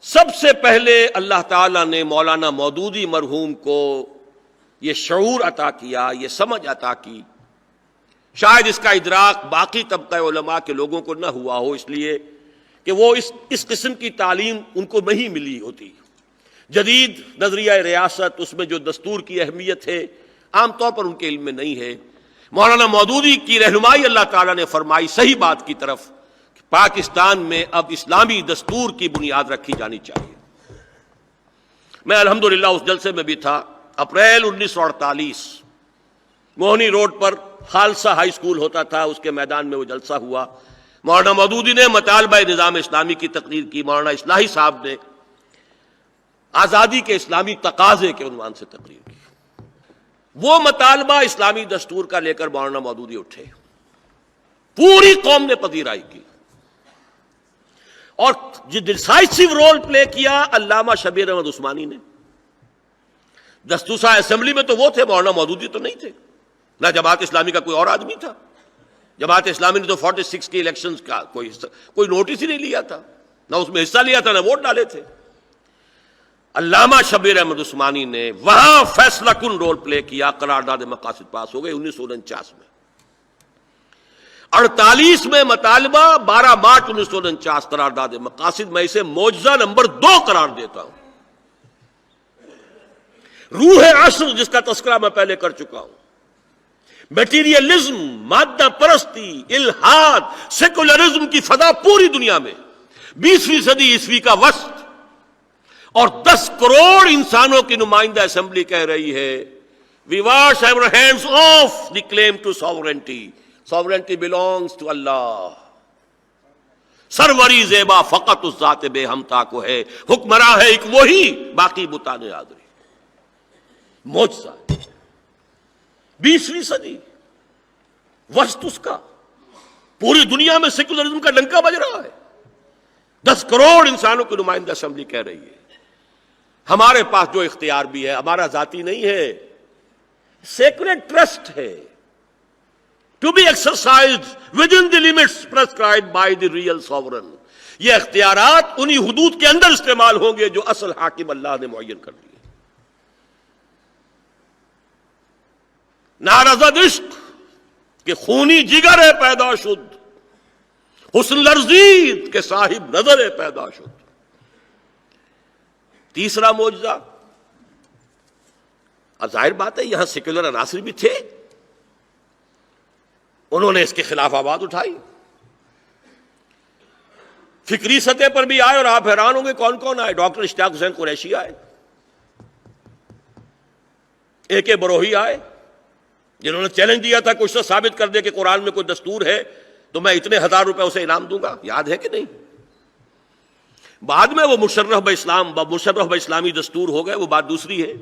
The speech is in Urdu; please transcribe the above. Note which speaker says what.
Speaker 1: سب سے پہلے اللہ تعالیٰ نے مولانا مودودی مرحوم کو یہ شعور عطا کیا، یہ سمجھ عطا کی. شاید اس کا ادراک باقی طبقہ علماء کے لوگوں کو نہ ہوا ہو، اس لیے کہ وہ اس قسم کی تعلیم ان کو نہیں ملی ہوتی. جدید نظریہ ریاست، اس میں جو دستور کی اہمیت ہے، عام طور پر ان کے علم میں نہیں ہے. مولانا مودودی کی رہنمائی اللہ تعالیٰ نے فرمائی صحیح بات کی طرف کہ پاکستان میں اب اسلامی دستور کی بنیاد رکھی جانی چاہیے. میں الحمدللہ اس جلسے میں بھی تھا. اپریل 1948 موہنی روڈ پر خالصہ ہائی اسکول ہوتا تھا، اس کے میدان میں وہ جلسہ ہوا. مولانا مودودی نے مطالبہ نظام اسلامی کی تقریر کی، مولانا اصلاحی صاحب نے آزادی کے اسلامی تقاضے کے عنوان سے تقریر کی. وہ مطالبہ اسلامی دستور کا لے کر مولانا مودودی اٹھے، پوری قوم نے پذیرائی کی، اور جو ڈسائسو رول پلے کیا علامہ شبیر احمد عثمانی نے. دستور اسمبلی میں تو وہ تھے، مولانا مودودی تو نہیں تھے، نہ جماعت اسلامی کا کوئی اور آدمی تھا. جماعت اسلامی نے تو 46 کے الیکشنز کا کوئی نوٹس ہی نہیں لیا تھا، نہ اس میں حصہ لیا تھا، نہ ووٹ ڈالے تھے. علامہ شبیر احمد عثمانی نے وہاں فیصلہ کن رول پلے کیا. قرارداد مقاصد پاس ہو گئی 1949 میں. 48 میں مطالبہ، 12 مارچ 1949 قرارداد مقاصد. میں اسے معجزہ نمبر 2 قرار دیتا ہوں. روح عصر جس کا تذکرہ میں پہلے کر چکا ہوں، میٹیریلزم، مادہ پرستی، الحاد، سیکولرزم کی فضا پوری دنیا میں 20ویں صدی عیسوی کا وسط، اور 10 کروڑ انسانوں کی نمائندہ اسمبلی کہہ رہی ہے we wash our hands off the claim to sovereignty. Sovereignty belongs to Allah. سروری زیبا فقط اس ذات بے ہمتا کو ہے، حکمراں ہے ایک وہی، باقی بتانے آدری. معجزہ 20ویں صدی وسط اس کا، پوری دنیا میں سیکولرزم کا ڈنکا بج رہا ہے. 10 کروڑ انسانوں کی نمائندہ اسمبلی کہہ رہی ہے ہمارے پاس جو اختیار بھی ہے ہمارا ذاتی نہیں ہے، سیکریٹ ٹرسٹ ہے، to be exercised within the limits prescribed by the real sovereign. یہ اختیارات انہی حدود کے اندر استعمال ہوں گے جو اصل حاکم اللہ نے معین کر دیے. نارضد عشق کہ خونی جگر ہے پیدا شد، حسن لرزید کے صاحب نظر پیدا شد. تیسرا معجزہ، اب ظاہر بات ہے یہاں سیکولر عناصر بھی تھے، انہوں نے اس کے خلاف آواز اٹھائی. فکری سطح پر بھی آئے، اور آپ حیران ہوں گے کون کون آئے. ڈاکٹر اشتیاق حسین قریشی آئے، اے کے بروہی آئے، جنہوں نے چیلنج دیا تھا کچھ تو ثابت کر دے کہ قرآن میں کوئی دستور ہے تو میں اتنے 1000 روپے اسے انعام دوں گا. یاد ہے کہ نہیں؟ بعد میں وہ مشرف باسلامی دستور ہو گئے، وہ بات دوسری ہے.